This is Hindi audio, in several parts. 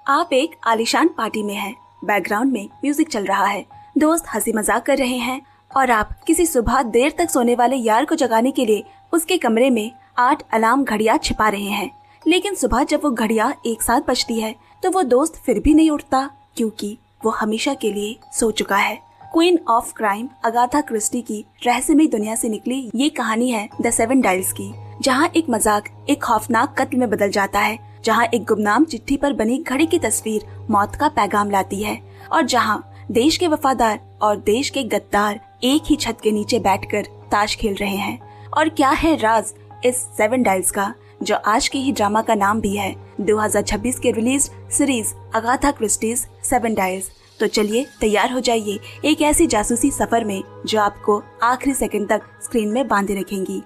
आप एक आलीशान पार्टी में हैं। बैकग्राउंड में म्यूजिक चल रहा है, दोस्त हंसी मजाक कर रहे हैं और आप किसी सुबह देर तक सोने वाले यार को जगाने के लिए उसके कमरे में 8 अलार्म घड़ियां छिपा रहे हैं। लेकिन सुबह जब वो घड़ियां एक साथ बजती है तो वो दोस्त फिर भी नहीं उठता, क्योंकि वो हमेशा के लिए सो चुका है। Queen of crime Agatha Christie की रहस्यमय दुनिया से निकली ये कहानी है द 7 डायल्स की, जहाँ एक मजाक एक खौफनाक कत्ल में बदल जाता है, जहाँ एक गुमनाम चिट्ठी पर बनी घड़ी की तस्वीर मौत का पैगाम लाती है और जहाँ देश के वफादार और देश के गद्दार एक ही छत के नीचे बैठकर ताश खेल रहे हैं। और क्या है राज इस 7 डायल्स का, जो आज के ही ड्रामा का नाम भी है 2026 के release series Agatha Christie's 7 dials. तो चलिए तैयार हो जाइए एक ऐसी जासूसी सफर में जो आपको आखिरी सेकंड तक स्क्रीन में बांधे रखेंगी।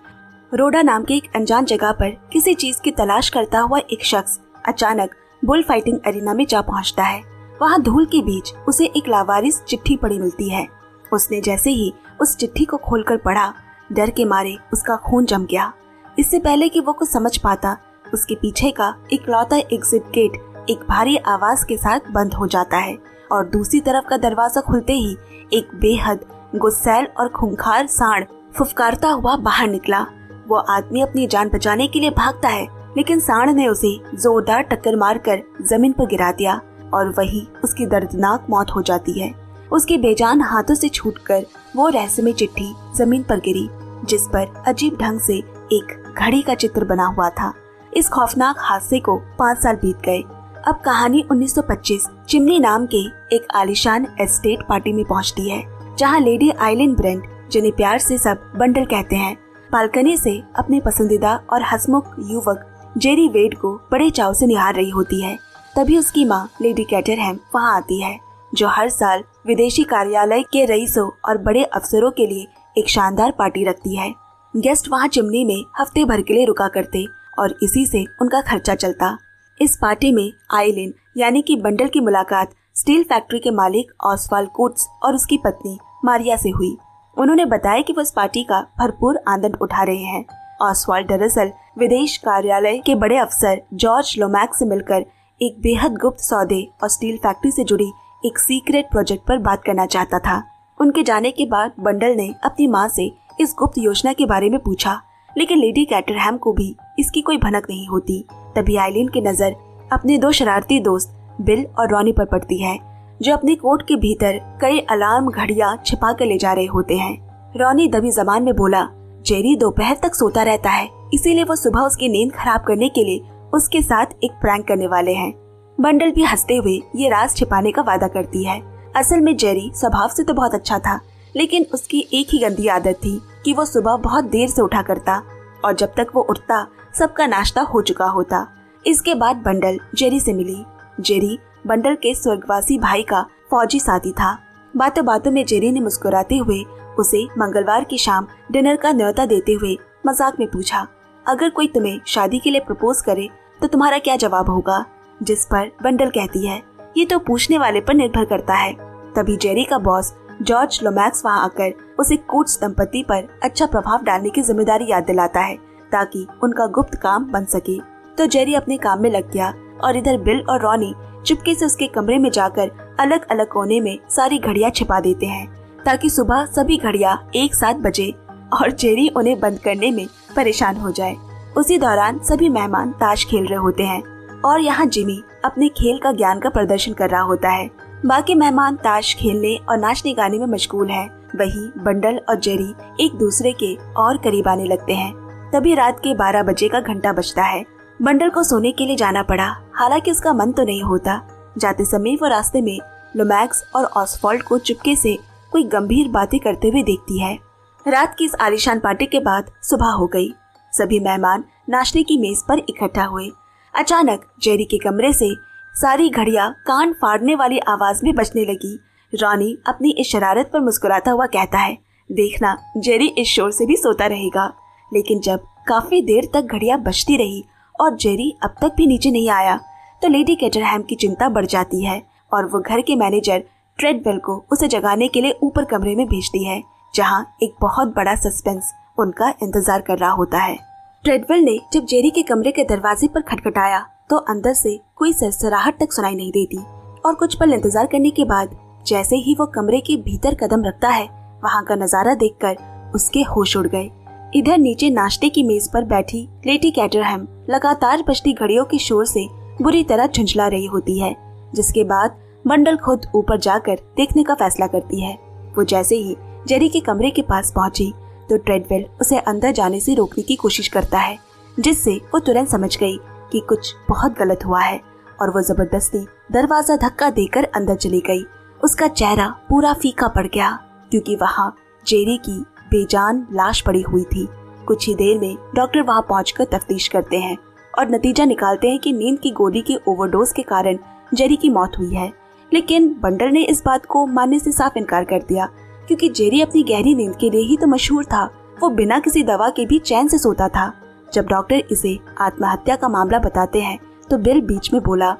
रोडा नाम के एक अनजान जगह पर किसी चीज की तलाश करता हुआ एक शख्स अचानक बुल फाइटिंग एरिना में जा पहुंचता है। वहां धूल के बीच उसे एक लावारिस चिट्ठी पड़ी मिलती है। उसने जैसे ही उस चिट्ठी को खोलकर पढ़ा, डर के मारे उसका खून जम गया। इससे पहले कि वो कुछ समझ पाता, उसके पीछे का इकलौता एग्जिट गेट एक भारी आवाज के साथ बंद हो जाता है और दूसरी तरफ का दरवाजा खुलते ही एक बेहद गुस्सैल और खूंखार सांड फुफकारता हुआ बाहर निकला। वो आदमी अपनी जान बचाने के लिए भागता है, लेकिन सांड ने उसे जोरदार टक्कर मारकर जमीन पर गिरा दिया और वही उसकी दर्दनाक मौत हो जाती है। उसके बेजान हाथों से छूटकर वो रहस्यमय चिट्ठी जमीन पर गिरी, जिस पर अजीब ढंग से एक घड़ी का चित्र बना हुआ था। इस खौफनाक हादसे को 5 साल बीत गए। अब कहानी 1925 चिमनी नाम के एक आलीशान एस्टेट पार्टी में पहुंचती है, जहां लेडी आइलिन ब्रेंट, जिन्हें प्यार से सब बंडल कहते हैं, बालकनी से अपने पसंदीदा और हंसमुख युवक जेरी वेड को बड़े चाव से निहार रही होती है। तभी उसकी माँ लेडी कैटरहैम वहाँ आती है, जो हर साल विदेशी कार्यालय के रईसों और बड़े अफसरों के लिए एक शानदार पार्टी रखती है। गेस्ट वहाँ चिमनी में हफ्ते भर के लिए रुका करते और इसी से उनका खर्चा चलता। इस पार्टी में आइलिन यानी कि बंडल की मुलाकात स्टील फैक्ट्री के मालिक ऑसवाल्ड कोट्स और उसकी पत्नी मारिया से हुई। उन्होंने बताया कि वो इस पार्टी का भरपूर आनंद उठा रहे हैं। ऑसवाल्ड दरअसल विदेश कार्यालय के बड़े अफसर जॉर्ज लोमैक्स से मिलकर एक बेहद गुप्त सौदे और स्टील फैक्ट्री से जुड़ी एक सीक्रेट प्रोजेक्ट पर बात करना चाहता था। उनके जाने के बाद बंडल ने अपनी माँ से इस गुप्त योजना के बारे में पूछा, लेकिन लेडी कैटरहैम को भी इसकी कोई भनक नहीं होती। तभी आइलिन की नजर अपने 2 शरारती दोस्त बिल और रॉनी पर पड़ती है, जो अपने कोट के भीतर कई अलार्म घड़ियां छिपा कर ले जा रहे होते हैं। रॉनी दबी जबान में बोला, जेरी दोपहर तक सोता रहता है, इसीलिए वो सुबह उसकी नींद खराब करने के लिए उसके साथ एक प्रैंक करने वाले हैं। बंडल भी हंसते हुए ये राज छिपाने का वादा करती है। असल में जेरी स्वभाव से तो बहुत अच्छा था, लेकिन उसकी एक ही गंदी आदत थी कि वो सुबह बहुत देर से उठा करता और जब तक वो उठता सबका नाश्ता हो चुका होता। इसके बाद बंडल जेरी से मिली। जेरी बंडल के स्वर्गवासी भाई का फौजी साथी था। बातों बातों में जेरी ने मुस्कुराते हुए उसे मंगलवार की शाम डिनर का न्योता देते हुए मजाक में पूछा, अगर कोई तुम्हें शादी के लिए प्रपोज करे तो तुम्हारा क्या जवाब होगा? जिस पर बंडल कहती है, ये तो पूछने वाले पर निर्भर करता है। तभी जेरी का बॉस जॉर्ज लोमैक्स वहाँ आकर उसे कोट्स दंपति पर अच्छा प्रभाव डालने की जिम्मेदारी याद दिलाता है, ताकि उनका गुप्त काम बन सके। तो जेरी अपने काम में लग गया और इधर बिल और रॉनी चुपके से उसके कमरे में जाकर अलग अलग कोने में सारी घड़ियां छिपा देते हैं, ताकि सुबह सभी घड़ियां एक साथ बजे और जेरी उन्हें बंद करने में परेशान हो जाए। उसी दौरान सभी मेहमान ताश खेल रहे होते हैं और यहाँ जिमी अपने खेल का ज्ञान का प्रदर्शन कर रहा होता है। बाकी मेहमान ताश खेलने और नाचने गाने में मशगूल हैं। वहीं बंडल और जेरी एक दूसरे के और करीब आने लगते हैं। तभी रात के 12 बजे का घंटा बजता है। बंडल को सोने के लिए जाना पड़ा, हालांकि उसका मन तो नहीं होता। जाते समय वो रास्ते में लोमैक्स और ऑसवाल्ड को चुपके से कोई गंभीर बातें करते हुए देखती है। रात की इस आलीशान पार्टी के बाद सुबह हो गई। सभी मेहमान नाश्ते की मेज पर इकट्ठा हुए। अचानक जेरी के कमरे से सारी घड़ियां कान फाड़ने वाली आवाज में बजने लगी। रॉनी अपनी इस शरारत पर मुस्कुराता हुआ कहता है, देखना जेरी इस शोर से भी सोता रहेगा। लेकिन जब काफी देर तक घड़ियां बजती रही और जेरी अब तक भी नीचे नहीं आया, तो लेडी कैटरहैम की चिंता बढ़ जाती है और वो घर के मैनेजर ट्रेडवेल को उसे जगाने के लिए ऊपर कमरे में भेजती है, जहां एक बहुत बड़ा सस्पेंस उनका इंतजार कर रहा होता है। ट्रेडवेल ने जब जेरी के कमरे के दरवाजे पर खटखटाया तो अंदर से कोई सरसराहट तक सुनाई नहीं देती और कुछ पल इंतजार करने के बाद जैसे ही वो कमरे के भीतर कदम रखता है, वहाँ का नजारा देखकर उसके होश उड़ गए। इधर नीचे नाश्ते की मेज पर बैठी लेडी कैटरहैम लगातार बजती घड़ियों के शोर से बुरी तरह झुंझला रही होती है, जिसके बाद बंडल खुद ऊपर जाकर देखने का फैसला करती है। वो जैसे ही जेरी के कमरे के पास पहुंची तो ट्रेडवेल उसे अंदर जाने से रोकने की कोशिश करता है, जिससे वो तुरंत समझ गई कि कुछ बहुत गलत हुआ है और वो जबरदस्ती दरवाजा धक्का देकर अंदर चली गई। उसका चेहरा पूरा फीका पड़ गया क्योंकि वहाँ जेरी की बेजान लाश पड़ी हुई थी। कुछ ही देर में डॉक्टर वहाँ पहुंचकर तफ्तीश करते हैं और नतीजा निकालते हैं कि नींद की गोली के ओवरडोज के कारण जेरी की मौत हुई है। लेकिन बंडल ने इस बात को मानने से साफ इनकार कर दिया क्योंकि जेरी अपनी गहरी नींद के लिए ही तो मशहूर था। वो बिना किसी दवा के भी चैन से सोता था। जब डॉक्टर इसे आत्महत्या का मामला बताते हैं तो बिल बीच में बोला,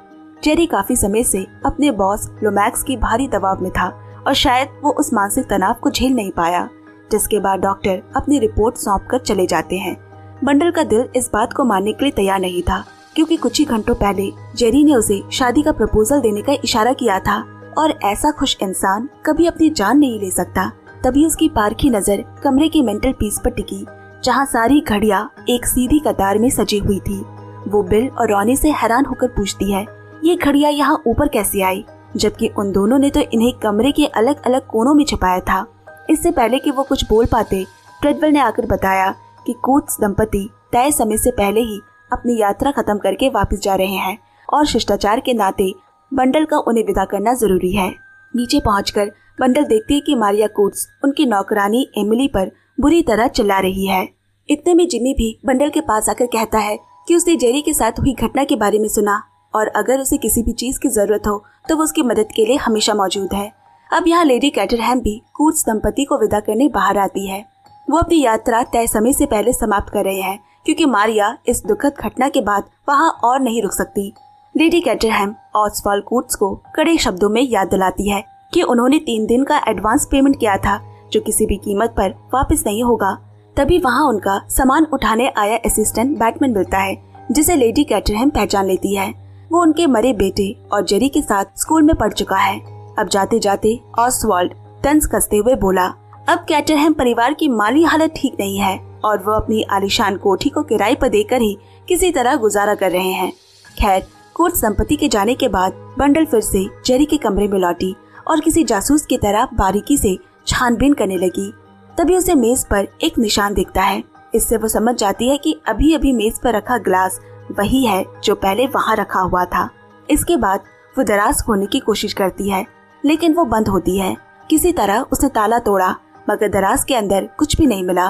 जेरी काफी समय से अपने बॉस लोमैक्स की भारी दबाव में था और शायद वो उस मानसिक तनाव को झेल नहीं पाया, जिसके बाद डॉक्टर अपनी रिपोर्ट सौंप कर चले जाते हैं। बंडल का दिल इस बात को मानने के लिए तैयार नहीं था क्योंकि कुछ ही घंटों पहले जेरी ने उसे शादी का प्रपोजल देने का इशारा किया था और ऐसा खुश इंसान कभी अपनी जान नहीं ले सकता। तभी उसकी पारखी नजर कमरे की मेंटल पीस पर टिकी जहाँ सारी घड़ियां एक सीधी कतार में सजी हुई थी। वो बिल और रॉनी से हैरान होकर पूछती है, ये घड़ियां यहाँ ऊपर कैसे आई, जबकि उन दोनों ने तो इन्हें कमरे के अलग अलग कोनों में छिपाया था। इससे पहले कि वो कुछ बोल पाते, ट्रेडवेल ने आकर बताया कि कूट्स दंपति तय समय से पहले ही अपनी यात्रा खत्म करके वापस जा रहे हैं और शिष्टाचार के नाते बंडल का उन्हें विदा करना जरूरी है। नीचे पहुंचकर बंडल देखती है कि मारिया कूट्स उनकी नौकरानी एमिली पर बुरी तरह चिल्ला रही है। इतने में जिमी भी बंडल के पास आकर कहता है कि उसने जेरी के साथ हुई घटना के बारे में सुना और अगर उसे किसी भी चीज की जरूरत हो तो वो उसकी मदद के लिए हमेशा मौजूद है। अब यहाँ लेडी कैटरहैम भी कूट्स दंपति को विदा करने बाहर आती है। वो अपनी यात्रा तय समय से पहले समाप्त कर रहे हैं क्योंकि मारिया इस दुखद घटना के बाद वहाँ और नहीं रुक सकती। लेडी कैटरहैम ऑसवाल्ड कूट्स को कड़े शब्दों में याद दिलाती है कि उन्होंने 3 दिन का एडवांस पेमेंट किया था जो किसी भी कीमत पर वापस नहीं होगा। तभी वहाँ उनका सामान उठाने आया असिस्टेंट बैटमैन मिलता है, जिसे लेडी कैटरहैम पहचान लेती है। वो उनके मरे बेटे और जेरी के साथ स्कूल में पढ़ चुका है। अब जाते जाते ऑसवाल्ड तंज कसते हुए बोला, अब कैटरहैम परिवार की माली हालत ठीक नहीं है और वो अपनी आलीशान कोठी को किराए पर देकर ही किसी तरह गुजारा कर रहे हैं। खैर, कूट्स दंपति के जाने के बाद बंडल फिर से जेरी के कमरे में लौटी और किसी जासूस की तरह बारीकी से छानबीन करने लगी। तभी उसे मेज पर एक निशान दिखता है। इससे वो समझ जाती है कि अभी अभी मेज पर रखा ग्लास वही है जो पहले वहाँ रखा हुआ था। इसके बाद वो दराज खोलने की कोशिश करती है लेकिन वो बंद होती है। किसी तरह उसने ताला तोड़ा मगर दराज के अंदर कुछ भी नहीं मिला।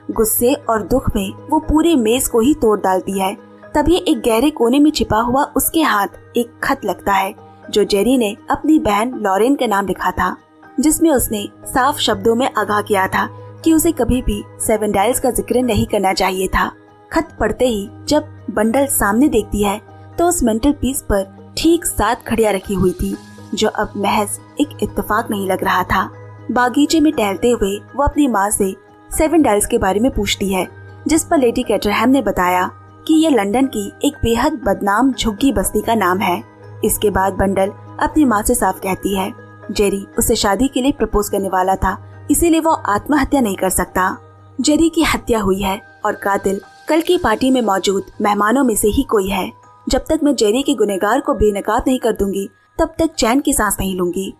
गुस्से और दुख में वो पूरे मेज को ही तोड़ डालती है। तभी एक गहरे कोने में छिपा हुआ उसके हाथ एक खत लगता है जो जेरी ने अपनी बहन लॉरेन के नाम लिखा था, जिसमें उसने साफ शब्दों में आगाह किया था कि उसे कभी भी 7 डायल्स का जिक्र नहीं करना चाहिए था। खत पढ़ते ही जब बंडल सामने देखती है तो उस मेंटल पीस पर ठीक 7 घड़ियां रखी हुई थी जो अब महज एक इत्तेफाक नहीं लग रहा था। बागीचे में टहलते हुए वो अपनी माँ से 7 डायल्स के बारे में पूछती है, जिस पर लेडी कैटरहैम ने बताया कि ये लंदन की एक बेहद बदनाम झुग्गी बस्ती का नाम है। इसके बाद बंडल अपनी माँ से साफ कहती है जेरी उसे शादी के लिए प्रपोज करने वाला था, इसीलिए वो आत्महत्या नहीं कर सकता। जेरी की हत्या हुई है और कातिल कल की पार्टी में मौजूद मेहमानों में से ही कोई है। जब तक मैं जेरी के गुनहगार को बेनकाब नहीं कर दूंगी तब तक चैन की सांस नहीं लूंगी।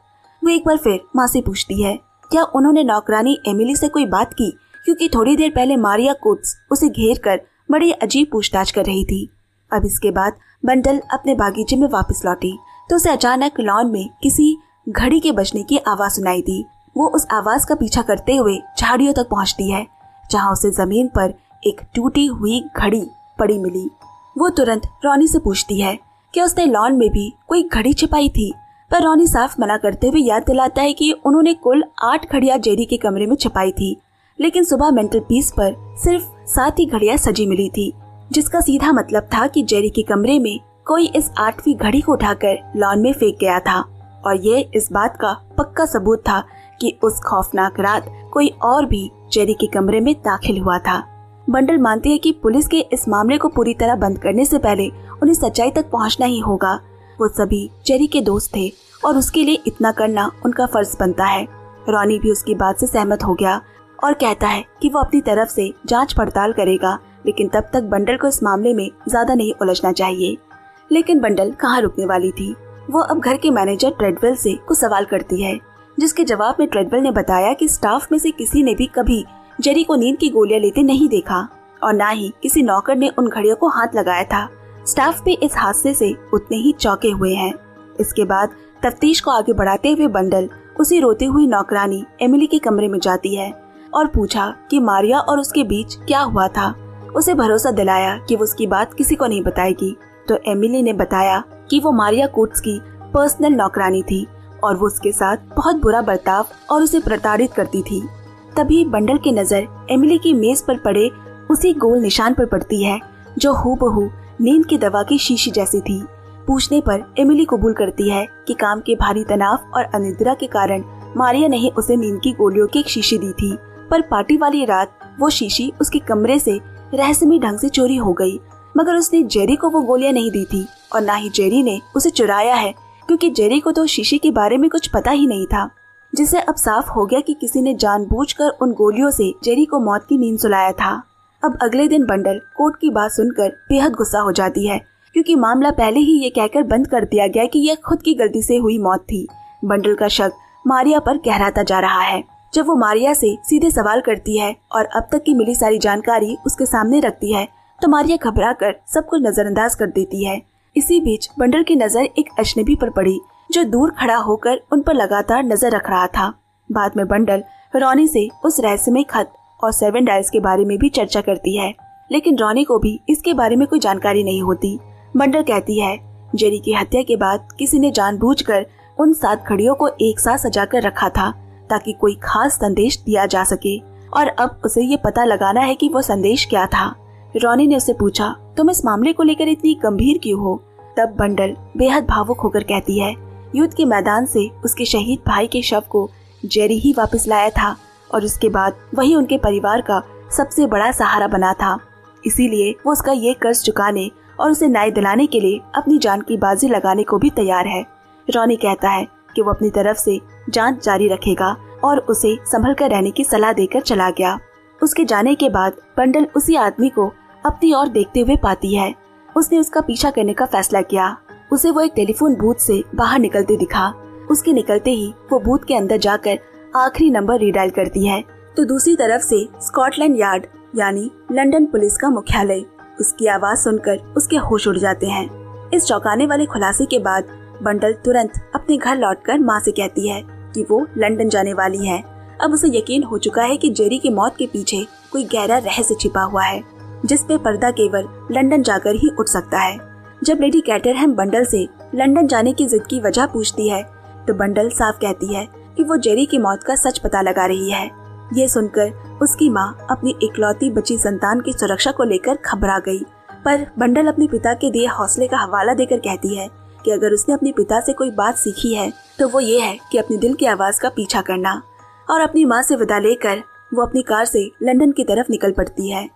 वो एक बार फिर माँ से पूछती है क्या उन्होंने नौकरानी एमिली से कोई बात की, क्योंकि थोड़ी देर पहले मारिया कूट्स उसे घेर कर बड़ी अजीब पूछताछ कर रही थी। अब इसके बाद बंडल अपने बागीचे में वापस लौटी तो उसे अचानक लॉन में किसी घड़ी के बजने की आवाज सुनाई दी। वो उस आवाज का पीछा करते हुए झाड़ियों तक पहुंचती है जहां उसे जमीन पर एक टूटी हुई घड़ी पड़ी मिली। वो तुरंत रॉनी से पूछती है कि उसने लॉन में भी कोई घड़ी छिपाई थी, पर रॉनी साफ मना करते हुए याद दिलाता है कि उन्होंने कुल 8 घड़ियां जेरी के कमरे में छिपाई थी, लेकिन सुबह मेंटल पीस पर सिर्फ 7 ही घड़ियां सजी मिली थी, जिसका सीधा मतलब था कि जेरी के कमरे में कोई इस 8वीं घड़ी को उठाकर लॉन में फेंक गया था और ये इस बात का पक्का सबूत था कि उस खौफनाक रात कोई और भी जेरी के कमरे में दाखिल हुआ था। बंडल मानती है कि पुलिस के इस मामले को पूरी तरह बंद करने से पहले उन्हें सच्चाई तक पहुंचना ही होगा। वो सभी जेरी के दोस्त थे और उसके लिए इतना करना उनका फर्ज बनता है। रॉनी भी उसकी बात से सहमत हो गया और कहता है कि वो अपनी तरफ से जांच पड़ताल करेगा, लेकिन तब तक बंडल को इस मामले में ज्यादा नहीं उलझना चाहिए। लेकिन बंडल कहाँ रुकने वाली थी। वो अब घर के मैनेजर ट्रेडवेल से कुछ सवाल करती है, जिसके जवाब में ट्रेडवेल ने बताया कि स्टाफ में से किसी ने भी कभी जेरी को नींद की गोलियां लेते नहीं देखा और ना ही किसी नौकर ने उन घड़ियों को हाथ लगाया था। स्टाफ भी इस हादसे से उतने ही चौंके हुए हैं। इसके बाद तफ्तीश को आगे बढ़ाते हुए बंडल उसी रोती हुई नौकरानी एमिली के कमरे में जाती है और पूछा कि मारिया और उसके बीच क्या हुआ था। उसे भरोसा दिलाया कि वो उसकी बात किसी को नहीं बताएगी। तो एमिली ने बताया कि वो मारिया कोट्स की पर्सनल नौकरानी थी और वो उसके साथ बहुत बुरा बर्ताव और उसे प्रताड़ित करती थी। तभी बंडल की नजर एमिली की मेज पर पड़े उसी गोल निशान पर पड़ती है जो हूबहू नींद की दवा की शीशी जैसी थी। पूछने पर एमिली कबूल करती है कि काम के भारी तनाव और अनिद्रा के कारण मारिया ने ही उसे नींद की गोलियों की एक शीशी दी थी, पर पार्टी वाली रात वो शीशी उसके कमरे से रहस्यमय ढंग से चोरी हो गई। मगर उसने जेरी को वो गोलियां नहीं दी थी और ना ही जेरी ने उसे चुराया है, क्योंकि जेरी को तो शीशी के बारे में कुछ पता ही नहीं था। जिससे अब साफ हो गया कि किसी ने जानबूझकर उन गोलियों से जेरी को मौत की नींद सुलाया था। अब अगले दिन बंडल कोर्ट की बात सुनकर बेहद गुस्सा हो जाती है, क्योंकि मामला पहले ही ये कहकर बंद कर दिया गया कि यह खुद की गलती से हुई मौत थी। बंडल का शक मारिया पर गहराता जा रहा है। जब वो मारिया से सीधे सवाल करती है और अब तक की मिली सारी जानकारी उसके सामने रखती है, तो मारिया घबराकर सब कुछ नजरअंदाज कर देती है। इसी बीच बंडल की नजर एक अजनबी पर पड़ी जो दूर खड़ा होकर उन पर लगातार नजर रख रहा था। बाद में बंडल रॉनी से उस रहस्यमय खत और 7 डायल्स के बारे में भी चर्चा करती है, लेकिन रॉनी को भी इसके बारे में कोई जानकारी नहीं होती। बंडल कहती है जेरी की हत्या के बाद किसी ने जानबूझकर उन 7 घड़ियों को एक साथ सजाकर रखा था ताकि कोई खास संदेश दिया जा सके, और अब उसे ये पता लगाना है कि वो संदेश क्या था। रॉनी ने उससे पूछा, तुम इस मामले को लेकर इतनी गंभीर क्यों हो? तब बंडल बेहद भावुक होकर कहती है, युद्ध के मैदान से उसके शहीद भाई के शव को जेरी ही वापस लाया था और उसके बाद वही उनके परिवार का सबसे बड़ा सहारा बना था। इसीलिए वो उसका ये कर्ज चुकाने और उसे न्याय दिलाने के लिए अपनी जान की बाजी लगाने को भी तैयार है। रॉनी कहता है कि वो अपनी तरफ से जांच जारी रखेगा और उसे संभल कर रहने की सलाह देकर चला गया। उसके जाने के बाद बंडल उसी आदमी को अपनी ओर देखते हुए पाती है। उसने उसका पीछा करने का फैसला किया। उसे वो एक टेलीफोन बूथ से बाहर निकलते दिखा। उसके निकलते ही वो बूथ के अंदर जाकर आखिरी नंबर रीडायल करती है। तो दूसरी तरफ से स्कॉटलैंड यार्ड यानी लंदन पुलिस का मुख्यालय। उसकी आवाज सुनकर उसके होश उड़ जाते हैं। इस चौंकाने वाले खुलासे के बाद बंडल तुरंत अपने घर लौटकर माँ से कहती है कि वो लंदन जाने वाली है। अब उसे यकीन हो चुका है कि जेरी की मौत के पीछे कोई गहरा रहस्य छिपा हुआ है, जिस पे पर्दा केवल लंदन जाकर ही उठ सकता है। जब लेडी कैटरहैम बंडल से लंदन जाने की जिद की वजह पूछती है, तो बंडल साफ कहती है कि वो जेरी की मौत का सच पता लगा रही है। ये सुनकर उसकी माँ अपनी इकलौती बची संतान की सुरक्षा को लेकर घबरा गई, पर बंडल अपने पिता के दिए हौसले का हवाला देकर कहती है कि अगर उसने अपने पिता से कोई बात सीखी है तो वो ये है कि अपने दिल की आवाज का पीछा करना। और अपनी माँ से विदा लेकर वो अपनी कार से लंदन की तरफ निकल पड़ती है।